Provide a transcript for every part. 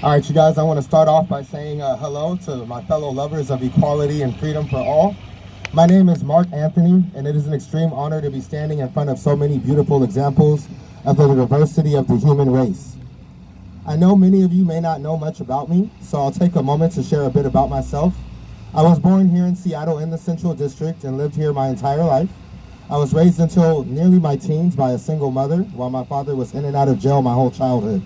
All right, you guys, I want to start off by saying hello to my fellow lovers of equality and freedom for all. My name is Mark Anthony, and it is an extreme honor to be standing in front of so many beautiful examples of the diversity of the human race. I know many of you may not know much about me, so I'll take a moment to share a bit about myself. I was born here in Seattle in the Central District and lived here my entire life. I was raised until nearly my teens by a single mother, while my father was in and out of jail my whole childhood.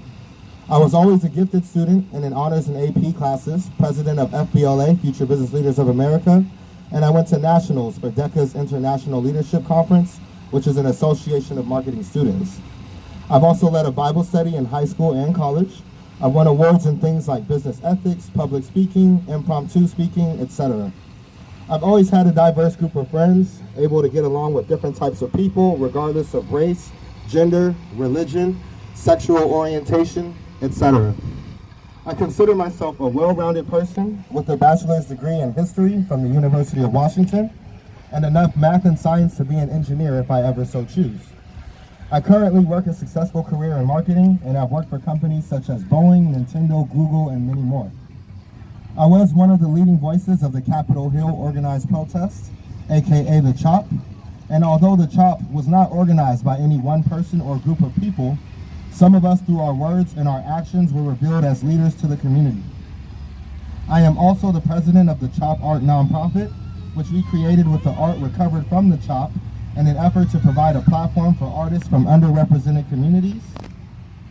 I was always a gifted student and in honors and AP classes, president of FBLA, Future Business Leaders of America, and I went to nationals for DECA's International Leadership Conference, which is an association of marketing students. I've also led a Bible study in high school and college. I've won awards in things like business ethics, public speaking, impromptu speaking, etc. I've always had a diverse group of friends, able to get along with different types of people, regardless of race, gender, religion, sexual orientation, etc. I consider myself a well-rounded person with a bachelor's degree in history from the University of Washington and enough math and science to be an engineer if I ever so choose. I currently work a successful career in marketing, and I've worked for companies such as Boeing, Nintendo, Google, and many more. I was one of the leading voices of the Capitol Hill organized protest, aka the CHOP, and although the CHOP was not organized by any one person or group of people, some of us, through our words and our actions, were revealed as leaders to the community. I am also the president of the CHOP Art nonprofit, which we created with the art recovered from the CHOP in an effort to provide a platform for artists from underrepresented communities.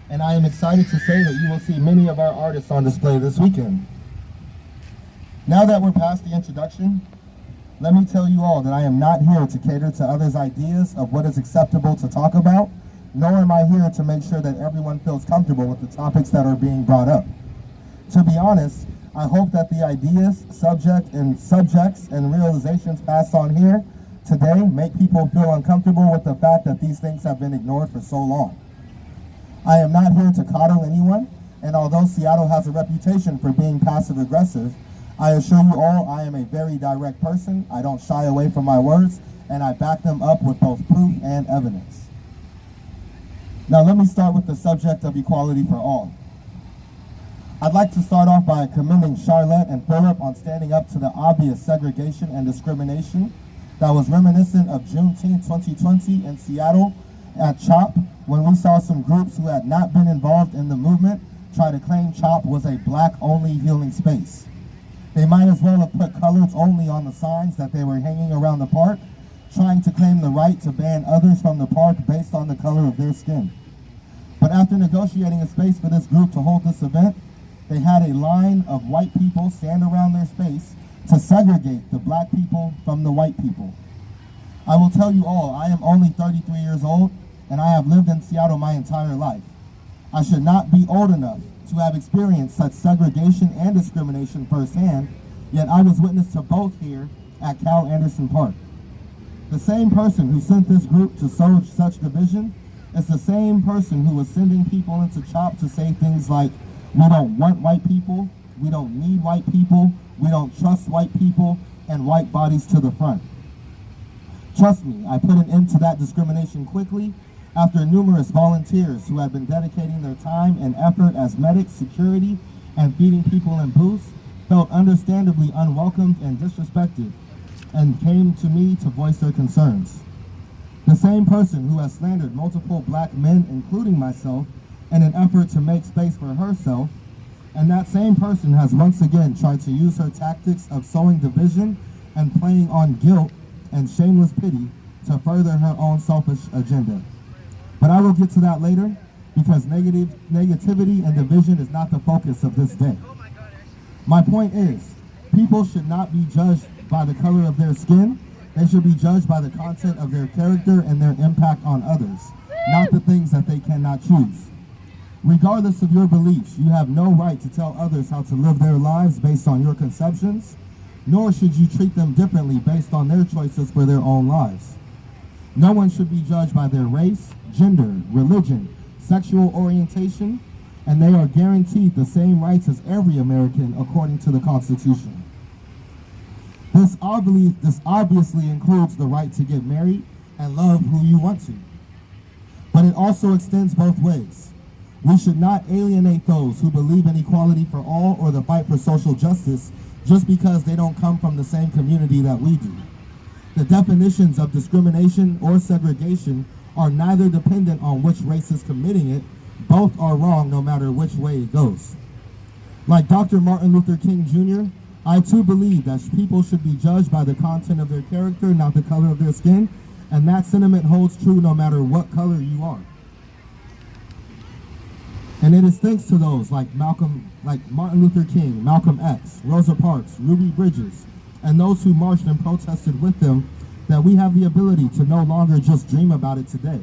And I am excited to say that you will see many of our artists on display this weekend. Now that we're past the introduction, let me tell you all that I am not here to cater to others' ideas of what is acceptable to talk about, nor am I here to make sure that everyone feels comfortable with the topics that are being brought up. To be honest, I hope that the ideas, subjects, and realizations passed on here today make people feel uncomfortable with the fact that these things have been ignored for so long. I am not here to coddle anyone, and although Seattle has a reputation for being passive-aggressive, I assure you all I am a very direct person. I don't shy away from my words, and I back them up with both proof and evidence. Now let me start with the subject of equality for all. I'd like to start off by commending Charlotte and Philip on standing up to the obvious segregation and discrimination that was reminiscent of Juneteenth 2020 in Seattle at CHOP, when we saw some groups who had not been involved in the movement try to claim CHOP was a black-only healing space. They might as well have put colors only on the signs that they were hanging around the park, trying to claim the right to ban others from the park based on the color of their skin. But after negotiating a space for this group to hold this event, they had a line of white people stand around their space to segregate the black people from the white people. I will tell you all, I am only 33 years old, and I have lived in Seattle my entire life. I should not be old enough to have experienced such segregation and discrimination firsthand, yet I was witness to both here at Cal Anderson Park. The same person who sent this group to sow such division is the same person who was sending people into CHOP to say things like, we don't want white people, we don't need white people, we don't trust white people, and white bodies to the front. Trust me, I put an end to that discrimination quickly after numerous volunteers who had been dedicating their time and effort as medics, security, and feeding people in booths felt understandably unwelcomed and disrespected, and came to me to voice their concerns. The same person who has slandered multiple black men, including myself, in an effort to make space for herself, and that same person has once again tried to use her tactics of sowing division and playing on guilt and shameless pity to further her own selfish agenda. But I will get to that later, because negativity and division is not the focus of this day. My point is, people should not be judged by the color of their skin. They should be judged by the content of their character and their impact on others, not the things that they cannot choose. Regardless of your beliefs, you have no right to tell others how to live their lives based on your conceptions, nor should you treat them differently based on their choices for their own lives. No one should be judged by their race, gender, religion, sexual orientation, and they are guaranteed the same rights as every American according to the Constitution. This obviously includes the right to get married and love who you want to. But it also extends both ways. We should not alienate those who believe in equality for all or the fight for social justice just because they don't come from the same community that we do. The definitions of discrimination or segregation are neither dependent on which race is committing it. Both are wrong no matter which way it goes. Like Dr. Martin Luther King Jr., I too believe that people should be judged by the content of their character, not the color of their skin, and that sentiment holds true no matter what color you are. And it is thanks to those like Martin Luther King, Malcolm X, Rosa Parks, Ruby Bridges, and those who marched and protested with them that we have the ability to no longer just dream about it today.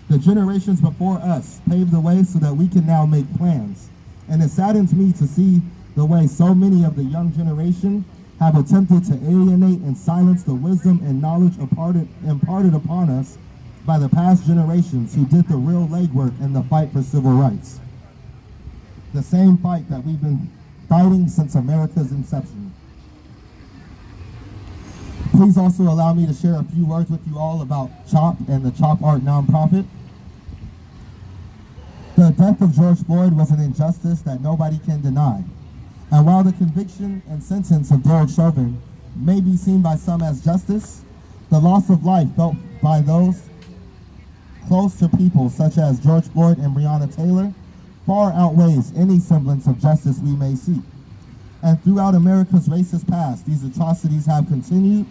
The generations before us paved the way so that we can now make plans. And it saddens me to see the way so many of the young generation have attempted to alienate and silence the wisdom and knowledge imparted upon us by the past generations who did the real legwork in the fight for civil rights. The same fight that we've been fighting since America's inception. Please also allow me to share a few words with you all about CHOP and the CHOP Art nonprofit. The death of George Floyd was an injustice that nobody can deny. And while the conviction and sentence of Derek Chauvin may be seen by some as justice, the loss of life felt by those close to people such as George Floyd and Breonna Taylor far outweighs any semblance of justice we may seek. And throughout America's racist past, these atrocities have continued,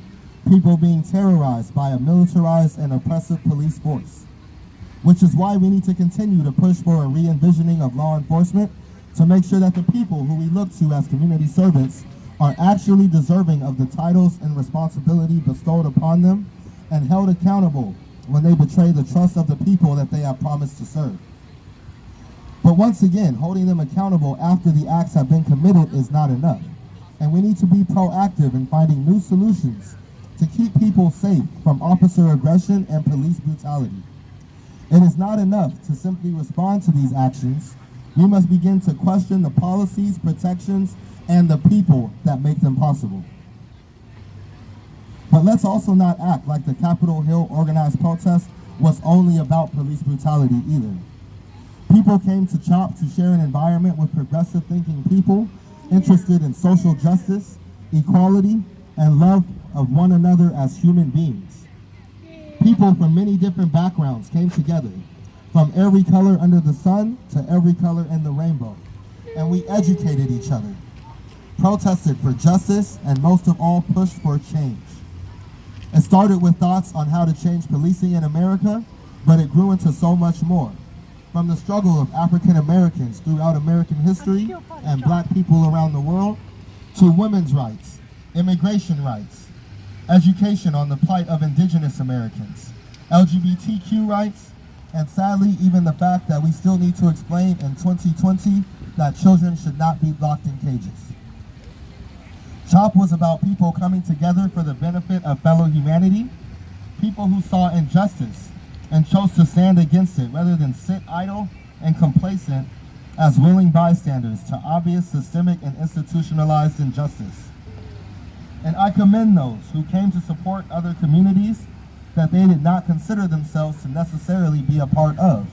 people being terrorized by a militarized and oppressive police force. Which is why we need to continue to push for a re-envisioning of law enforcement to make sure that the people who we look to as community servants are actually deserving of the titles and responsibility bestowed upon them and held accountable when they betray the trust of the people that they have promised to serve. But once again, holding them accountable after the acts have been committed is not enough. And we need to be proactive in finding new solutions to keep people safe from officer aggression and police brutality. It is not enough to simply respond to these actions. We must begin to question the policies, protections, and the people that make them possible. But let's also not act like the Capitol Hill organized protest was only about police brutality either. People came to CHOP to share an environment with progressive thinking people interested in social justice, equality, and love of one another as human beings. People from many different backgrounds came together, from every color under the sun to every color in the rainbow, and we educated each other, protested for justice, and most of all pushed for change. It started with thoughts on how to change policing in America, but it grew into so much more. From the struggle of African Americans throughout American history and black people around the world, to women's rights, immigration rights, education on the plight of indigenous Americans, LGBTQ rights, and sadly even the fact that we still need to explain in 2020 that children should not be locked in cages. CHOP was about people coming together for the benefit of fellow humanity, people who saw injustice and chose to stand against it rather than sit idle and complacent as willing bystanders to obvious systemic and institutionalized injustice. And I commend those who came to support other communities that they did not consider themselves to necessarily be a part of.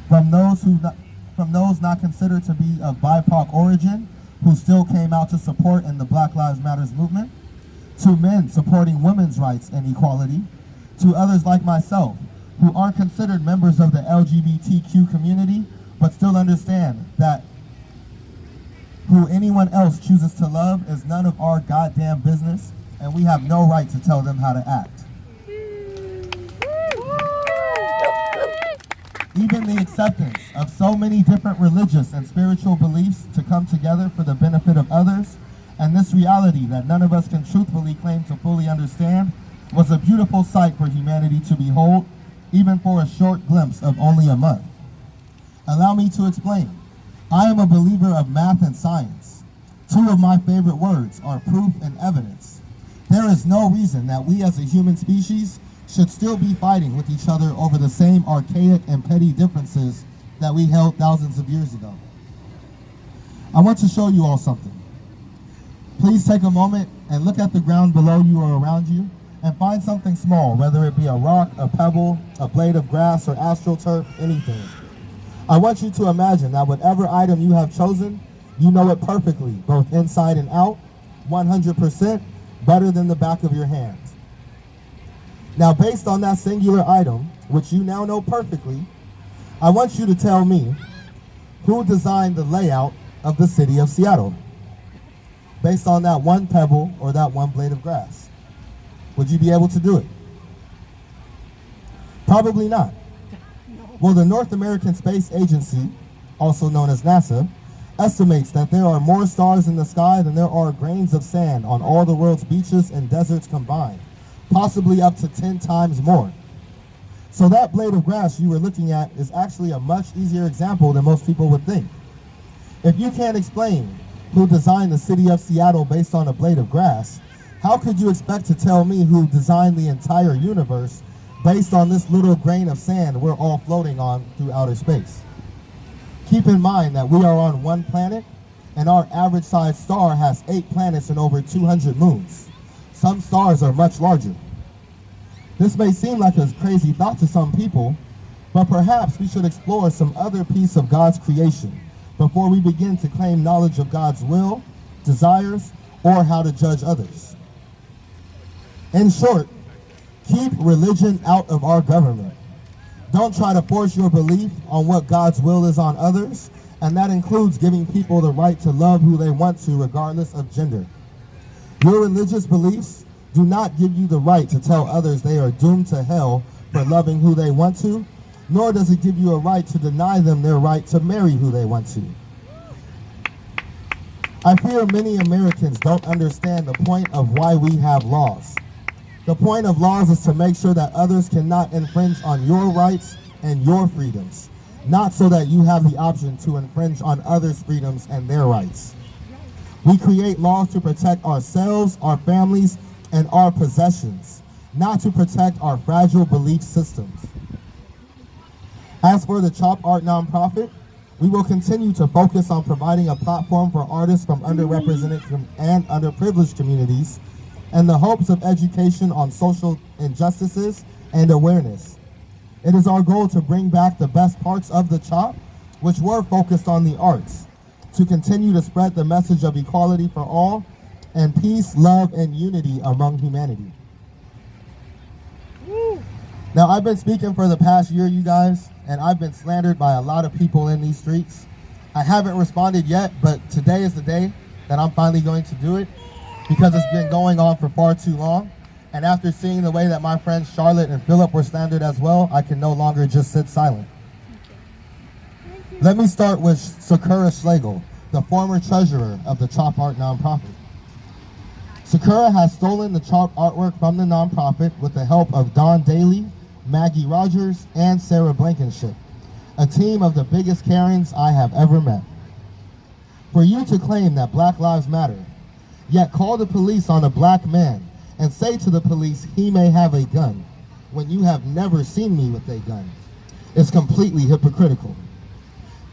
From those not considered to be of BIPOC origin, who still came out to support in the Black Lives Matter movement, to men supporting women's rights and equality, to others like myself, who aren't considered members of the LGBTQ community, but still understand that who anyone else chooses to love is none of our goddamn business, and we have no right to tell them how to act. Even the acceptance of so many different religious and spiritual beliefs to come together for the benefit of others, and this reality that none of us can truthfully claim to fully understand, was a beautiful sight for humanity to behold, even for a short glimpse of only a month. Allow me to explain. I am a believer of math and science. Two of my favorite words are proof and evidence. There is no reason that we as a human species should still be fighting with each other over the same archaic and petty differences that we held thousands of years ago. I want to show you all something. Please take a moment and look at the ground below you or around you and find something small, whether it be a rock, a pebble, a blade of grass, or astroturf, anything. I want you to imagine that whatever item you have chosen, you know it perfectly, both inside and out, 100%, better than the back of your hand. Now, based on that singular item, which you now know perfectly, I want you to tell me who designed the layout of the city of Seattle, based on that one pebble or that one blade of grass. Would you be able to do it? Probably not. Well, the North American Space Agency, also known as NASA, estimates that there are more stars in the sky than there are grains of sand on all the world's beaches and deserts combined, possibly up to 10 times more. So that blade of grass you were looking at is actually a much easier example than most people would think. If you can't explain who designed the city of Seattle based on a blade of grass, how could you expect to tell me who designed the entire universe based on this little grain of sand we're all floating on through outer space? Keep in mind that we are on one planet, and our average sized star has 8 planets and over 200 moons. Some stars are much larger. This may seem like a crazy thought to some people, but perhaps we should explore some other piece of God's creation before we begin to claim knowledge of God's will, desires, or how to judge others. In short, keep religion out of our government. Don't try to force your belief on what God's will is on others, and that includes giving people the right to love who they want to, regardless of gender. Your religious beliefs do not give you the right to tell others they are doomed to hell for loving who they want to, nor does it give you a right to deny them their right to marry who they want to. I fear many Americans don't understand the point of why we have laws. The point of laws is to make sure that others cannot infringe on your rights and your freedoms, not so that you have the option to infringe on others' freedoms and their rights. We create laws to protect ourselves, our families, and our possessions, not to protect our fragile belief systems. As for the Chop Art nonprofit, we will continue to focus on providing a platform for artists from underrepresented and underprivileged communities in the hopes of education on social injustices and awareness. It is our goal to bring back the best parts of the Chop, which were focused on the arts, to continue to spread the message of equality for all and peace, love, and unity among humanity. Now, I've been speaking for the past year, you guys, and I've been slandered by a lot of people in these streets. I haven't responded yet, but today is the day that I'm finally going to do it, because it's been going on for far too long. And after seeing the way that my friends Charlotte and Philip were slandered as well, I can no longer just sit silent. Let me start with Sakura Schlegel, the former treasurer of the Chop Art nonprofit. Sakura has stolen the Chop artwork from the nonprofit with the help of Don Daly, Maggie Rogers, and Sarah Blankenship, a team of the biggest Karens I have ever met. For you to claim that Black Lives Matter, yet call the police on a black man and say to the police he may have a gun when you have never seen me with a gun, is completely hypocritical.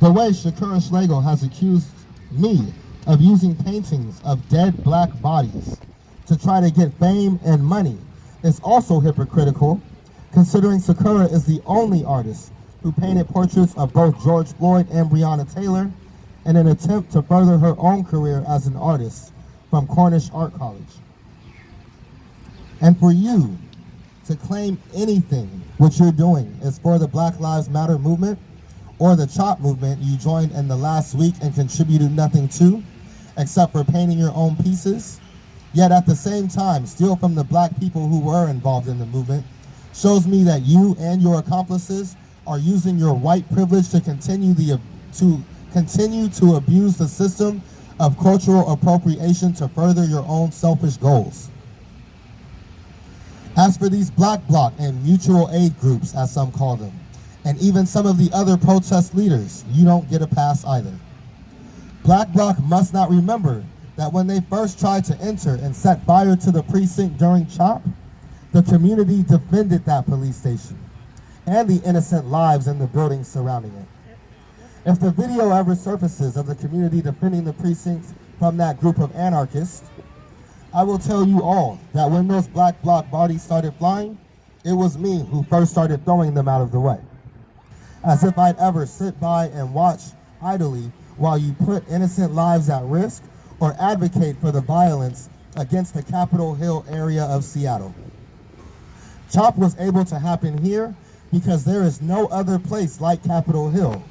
The way Sakura Schlegel has accused me of using paintings of dead black bodies to try to get fame and money is also hypocritical, considering Sakura is the only artist who painted portraits of both George Floyd and Breonna Taylor in an attempt to further her own career as an artist from Cornish Art College. And for you to claim anything what you're doing is for the Black Lives Matter movement or the Chop movement you joined in the last week and contributed nothing to, except for painting your own pieces, yet at the same time steal from the black people who were involved in the movement, shows me that you and your accomplices are using your white privilege to continue to abuse the system of cultural appropriation to further your own selfish goals. As for these black bloc and mutual aid groups, as some call them, and even some of the other protest leaders, you don't get a pass either. Black bloc must not remember that when they first tried to enter and set fire to the precinct during Chop, the community defended that police station and the innocent lives in the buildings surrounding it. If the video ever surfaces of the community defending the precinct from that group of anarchists, I will tell you all that when those black bloc bodies started flying, it was me who first started throwing them out of the way. as if I'd ever sit by and watch idly while you put innocent lives at risk or advocate for the violence against the Capitol Hill area of Seattle. CHOP was able to happen here because there is no other place like Capitol Hill,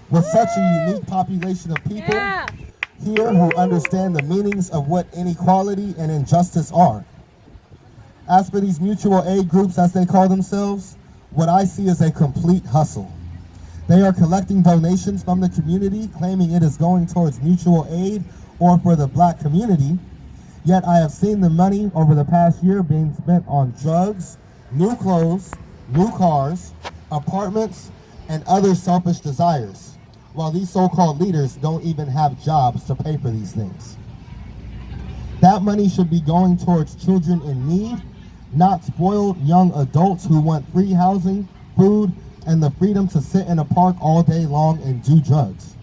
with such a unique population of people here who understand the meanings of what inequality and injustice are. As for these mutual aid groups, as they call themselves, what I see is a complete hustle. They are collecting donations from the community, claiming it is going towards mutual aid or for the Black community, yet I have seen the money over the past year being spent on drugs, new clothes, new cars, apartments, and other selfish desires, while these so-called leaders don't even have jobs to pay for these things. That money should be going towards children in need, not spoiled young adults who want free housing, food, and the freedom to sit in a park all day long and do drugs.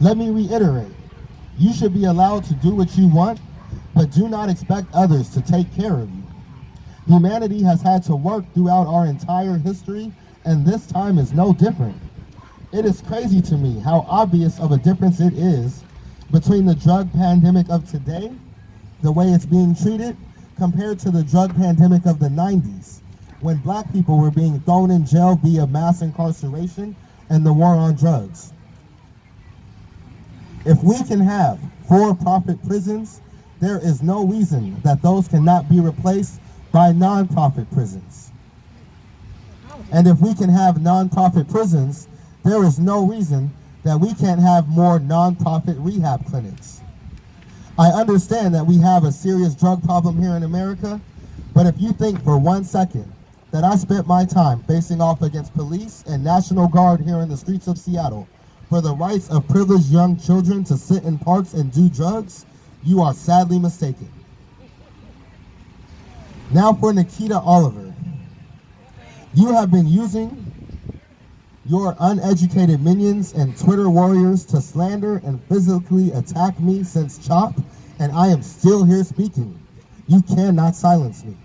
Let me reiterate, you should be allowed to do what you want, but do not expect others to take care of you. Humanity has had to work throughout our entire history, and this time is no different. It is crazy to me how obvious of a difference it is between the drug pandemic of today, the way it's being treated, compared to the drug pandemic of the 90s, when Black people were being thrown in jail via mass incarceration and the war on drugs. If we can have for-profit prisons, there is no reason that those cannot be replaced by non-profit prisons. And if we can have non-profit prisons, there is no reason that we can't have more non-profit rehab clinics. I understand that we have a serious drug problem here in America, but if you think for 1 second that I spent my time facing off against police and National Guard here in the streets of Seattle for the rights of privileged young children to sit in parks and do drugs, you are sadly mistaken. Now for Nikkita Oliver. You have been using your uneducated minions and Twitter warriors to slander and physically attack me since CHOP, and I am still here speaking. You cannot silence me.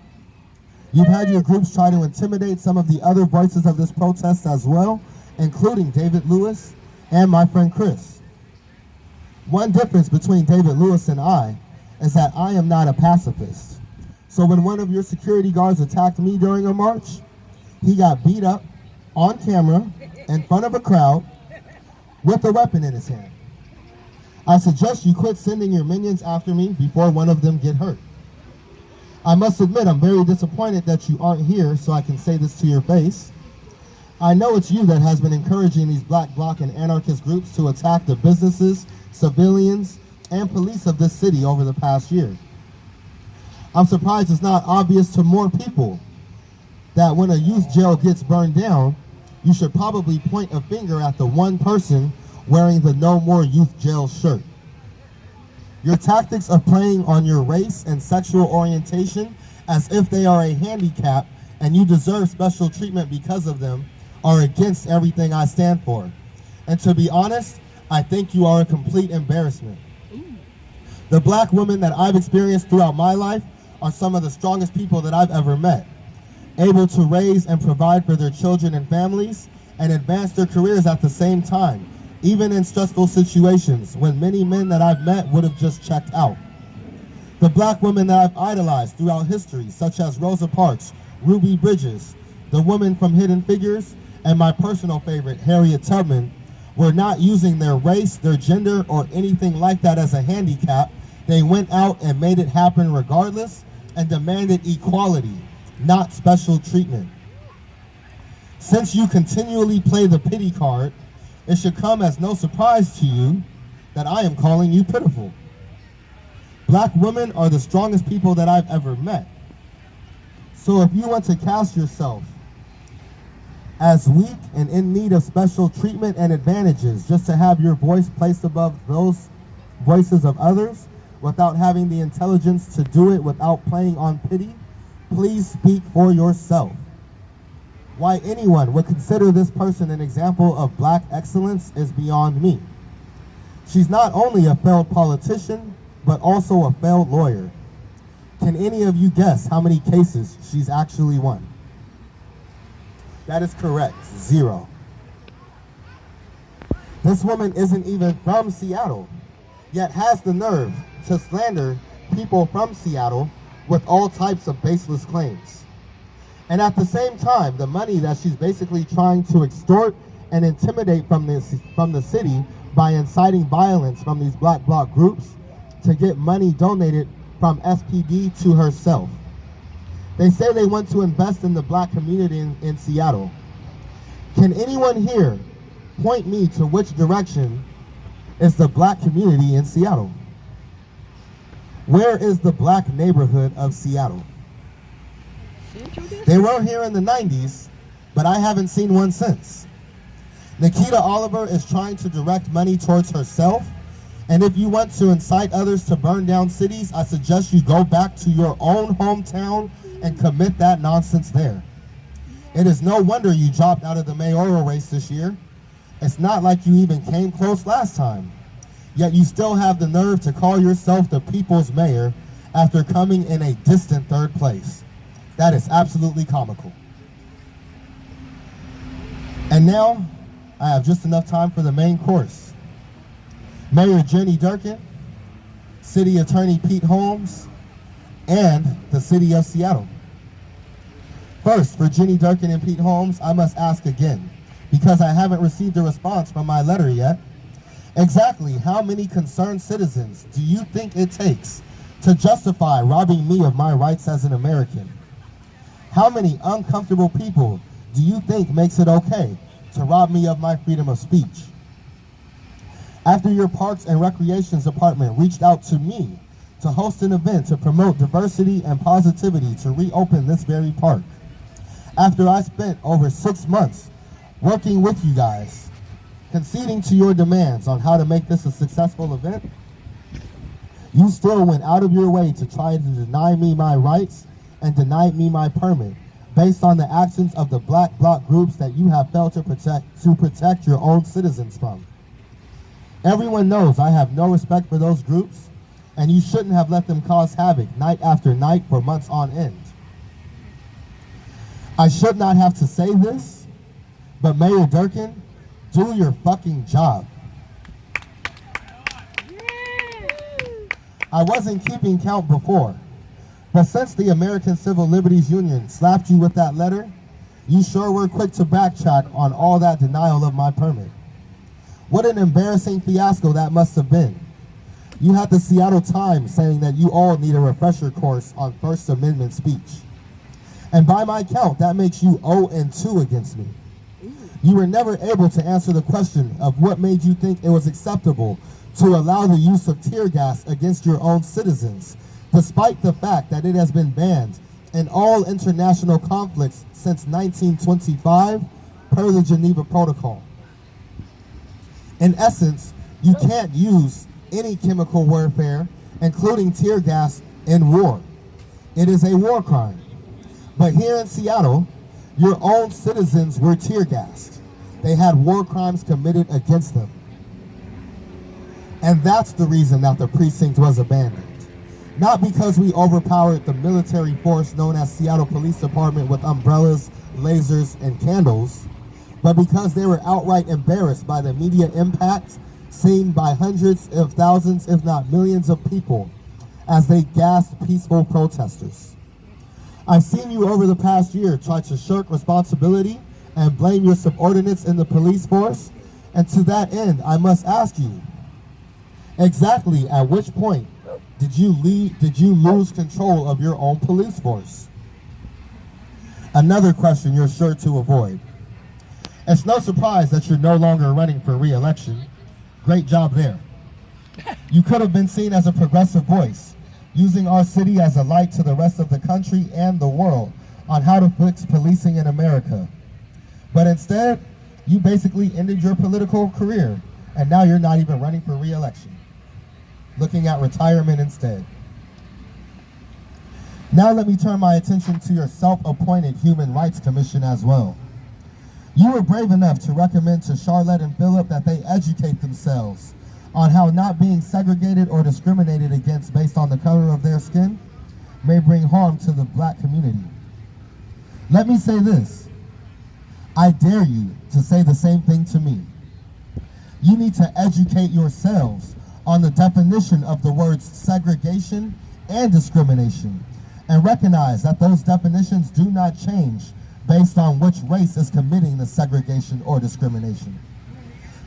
You've had your groups try to intimidate some of the other voices of this protest as well, including David Lewis and my friend Chris. One difference between David Lewis and I is that I am not a pacifist. So when one of your security guards attacked me during a march, he got beat up on camera in front of a crowd with a weapon in his hand. I suggest you quit sending your minions after me before one of them get hurt. I must admit I'm very disappointed that you aren't here so I can say this to your face. I know it's you that has been encouraging these black bloc and anarchist groups to attack the businesses, civilians, and police of this city over the past year. I'm surprised it's not obvious to more people that when a youth jail gets burned down, you should probably point a finger at the one person wearing the No More Youth Jail shirt. Your tactics of playing on your race and sexual orientation as if they are a handicap and you deserve special treatment because of them are against everything I stand for. And to be honest, I think you are a complete embarrassment. The black women that I've experienced throughout my life are some of the strongest people that I've ever met, able to raise and provide for their children and families and advance their careers at the same time, even in stressful situations when many men that I've met would have just checked out. The black women that I've idolized throughout history, such as Rosa Parks, Ruby Bridges, the woman from Hidden Figures, and my personal favorite, Harriet Tubman, were not using their race, their gender, or anything like that as a handicap. They went out and made it happen regardless and demanded equality, not special treatment. Since you continually play the pity card, it should come as no surprise to you that I am calling you pitiful. Black women are the strongest people that I've ever met. So if you want to cast yourself as weak and in need of special treatment and advantages just to have your voice placed above those voices of others without having the intelligence to do it without playing on pity, please speak for yourself. Why anyone would consider this person an example of black excellence is beyond me. She's not only a failed politician, but also a failed lawyer. Can any of you guess how many cases she's actually won? That is correct, 0. This woman isn't even from Seattle, yet has the nerve to slander people from Seattle with all types of baseless claims. And at the same time, the money that she's basically trying to extort and intimidate from the city by inciting violence from these black bloc groups to get money donated from SPD to herself. They say they want to invest in the black community in Seattle. Can anyone here point me to which direction is the black community in Seattle? Where is the black neighborhood of Seattle? They were here in the 90s, but I haven't seen one since. Nikkita Oliver is trying to direct money towards herself, and if you want to incite others to burn down cities, I suggest you go back to your own hometown and commit that nonsense there. It is no wonder you dropped out of the mayoral race this year. It's not like you even came close last time. Yet you still have the nerve to call yourself the people's mayor after coming in a distant third place. That is absolutely comical. And now, I have just enough time for the main course. Mayor Jenny Durkin, City Attorney Pete Holmes, and the City of Seattle. First, for Jenny Durkin and Pete Holmes, I must ask again, because I haven't received a response from my letter yet. Exactly how many concerned citizens do you think it takes to justify robbing me of my rights as an American? How many uncomfortable people do you think makes it okay to rob me of my freedom of speech? After your Parks and Recreations Department reached out to me to host an event to promote diversity and positivity to reopen this very park, after I spent over 6 months working with you guys, conceding to your demands on how to make this a successful event, you still went out of your way to try to deny me my rights and deny me my permit based on the actions of the black bloc groups that you have failed to protect your own citizens from. Everyone knows I have no respect for those groups, and you shouldn't have let them cause havoc night after night for months on end. I should not have to say this, but Mayor Durkin, do your fucking job. I wasn't keeping count before, but since the American Civil Liberties Union slapped you with that letter, you sure were quick to backtrack on all that denial of my permit. What an embarrassing fiasco that must have been. You had the Seattle Times saying that you all need a refresher course on First Amendment speech. And by my count, that makes you 0-2 against me. You were never able to answer the question of what made you think it was acceptable to allow the use of tear gas against your own citizens, despite the fact that it has been banned in all international conflicts since 1925 per the Geneva Protocol. In essence, you can't use any chemical warfare, including tear gas, in war. It is a war crime. But here in Seattle, your own citizens were tear gassed. They had war crimes committed against them. And that's the reason that the precinct was abandoned. Not because we overpowered the military force known as Seattle Police Department with umbrellas, lasers, and candles, but because they were outright embarrassed by the media impact seen by hundreds of thousands, if not millions of people as they gassed peaceful protesters. I've seen you over the past year try to shirk responsibility and blame your subordinates in the police force, and to that end, I must ask you, exactly at which point did you lose control of your own police force? Another question you're sure to avoid. It's no surprise that you're no longer running for re-election. Great job there. You could have been seen as a progressive voice, using our city as a light to the rest of the country and the world on how to fix policing in America. But instead, you basically ended your political career, and now you're not even running for re-election, looking at retirement instead. Now let me turn my attention to your self-appointed Human Rights Commission as well. You were brave enough to recommend to Charlotte and Philip that they educate themselves on how not being segregated or discriminated against based on the color of their skin may bring harm to the black community. Let me say this. I dare you to say the same thing to me. You need to educate yourselves on the definition of the words segregation and discrimination, and recognize that those definitions do not change based on which race is committing the segregation or discrimination.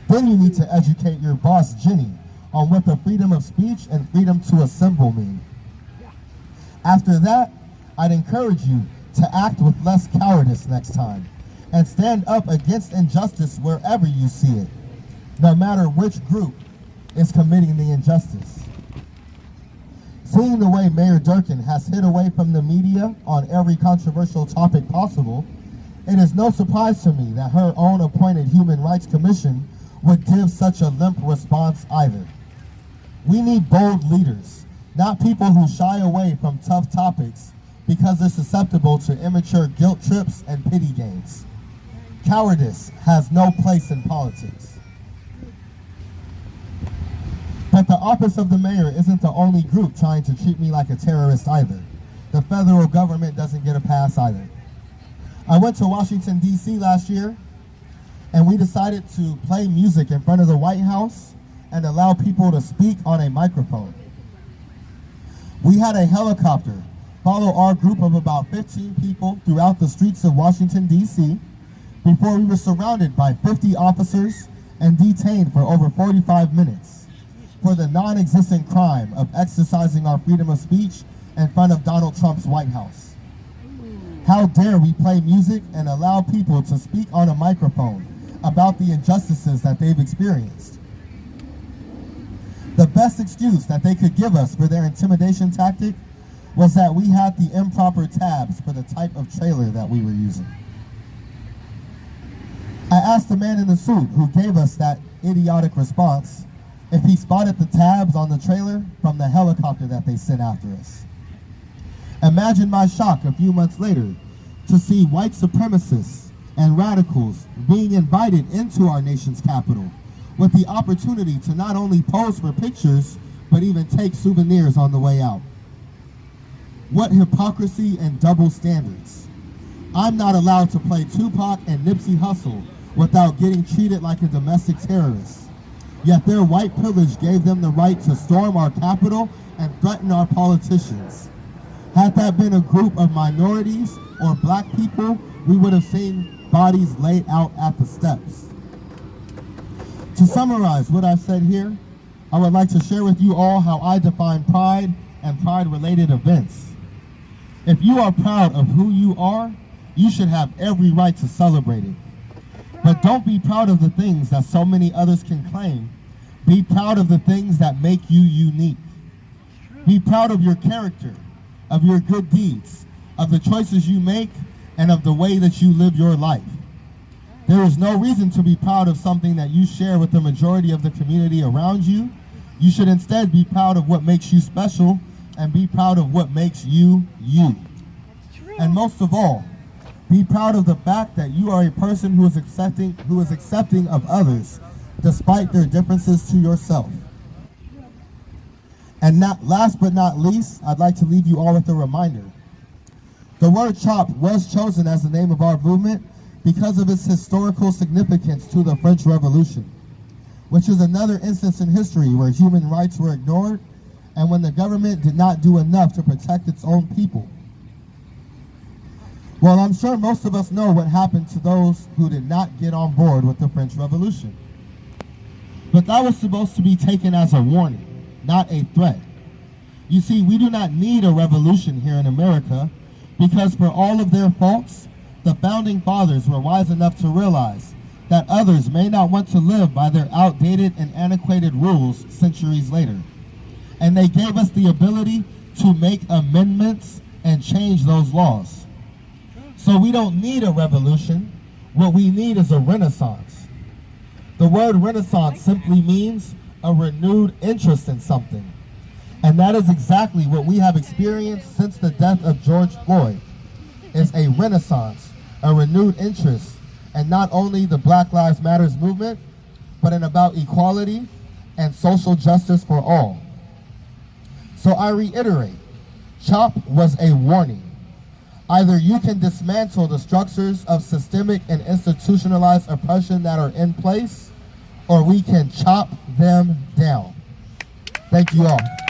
Then you need to educate your boss, Jenny, on what the freedom of speech and freedom to assemble mean. After that, I'd encourage you to act with less cowardice next time and stand up against injustice wherever you see it, no matter which group is committing the injustice. Seeing the way Mayor Durkin has hid away from the media on every controversial topic possible, it is no surprise to me that her own appointed Human Rights Commission would give such a limp response either. We need bold leaders, not people who shy away from tough topics because they're susceptible to immature guilt trips and pity games. Cowardice has no place in politics. But the office of the mayor isn't the only group trying to treat me like a terrorist either. The federal government doesn't get a pass either. I went to Washington, D.C. last year, and we decided to play music in front of the White House and allow people to speak on a microphone. We had a helicopter follow our group of about 15 people throughout the streets of Washington, D.C. before we were surrounded by 50 officers and detained for over 45 minutes for the non-existent crime of exercising our freedom of speech in front of Donald Trump's White House. How dare we play music and allow people to speak on a microphone about the injustices that they've experienced? The best excuse that they could give us for their intimidation tactic was that we had the improper tabs for the type of trailer that we were using. I asked the man in the suit who gave us that idiotic response if he spotted the tabs on the trailer from the helicopter that they sent after us. Imagine my shock a few months later to see white supremacists and radicals being invited into our nation's capital with the opportunity to not only pose for pictures, but even take souvenirs on the way out. What hypocrisy and double standards. I'm not allowed to play Tupac and Nipsey Hussle without getting treated like a domestic terrorist. Yet their white privilege gave them the right to storm our Capitol and threaten our politicians. Had that been a group of minorities or black people, we would have seen bodies laid out at the steps. To summarize what I've said here, I would like to share with you all how I define pride and pride-related events. If you are proud of who you are, you should have every right to celebrate it. But don't be proud of the things that so many others can claim. Be proud of the things that make you unique. Be proud of your character, of your good deeds, of the choices you make, and of the way that you live your life. There is no reason to be proud of something that you share with the majority of the community around you. You should instead be proud of what makes you special and be proud of what makes you, you. And most of all, be proud of the fact that you are a person who is accepting of others, despite their differences to yourself. And last but not least, I'd like to leave you all with a reminder. The word CHOP was chosen as the name of our movement because of its historical significance to the French Revolution, which is another instance in history where human rights were ignored and when the government did not do enough to protect its own people. Well, I'm sure most of us know what happened to those who did not get on board with the French Revolution. But that was supposed to be taken as a warning, not a threat. You see, we do not need a revolution here in America because for all of their faults, the founding fathers were wise enough to realize that others may not want to live by their outdated and antiquated rules centuries later. And they gave us the ability to make amendments and change those laws. So we don't need a revolution. What we need is a renaissance. The word renaissance simply means a renewed interest in something. And that is exactly what we have experienced since the death of George Floyd, is a renaissance, a renewed interest, in not only the Black Lives Matter movement, but in about equality and social justice for all. So I reiterate, CHOP was a warning. Either you can dismantle the structures of systemic and institutionalized oppression that are in place, or we can chop them down. Thank you all.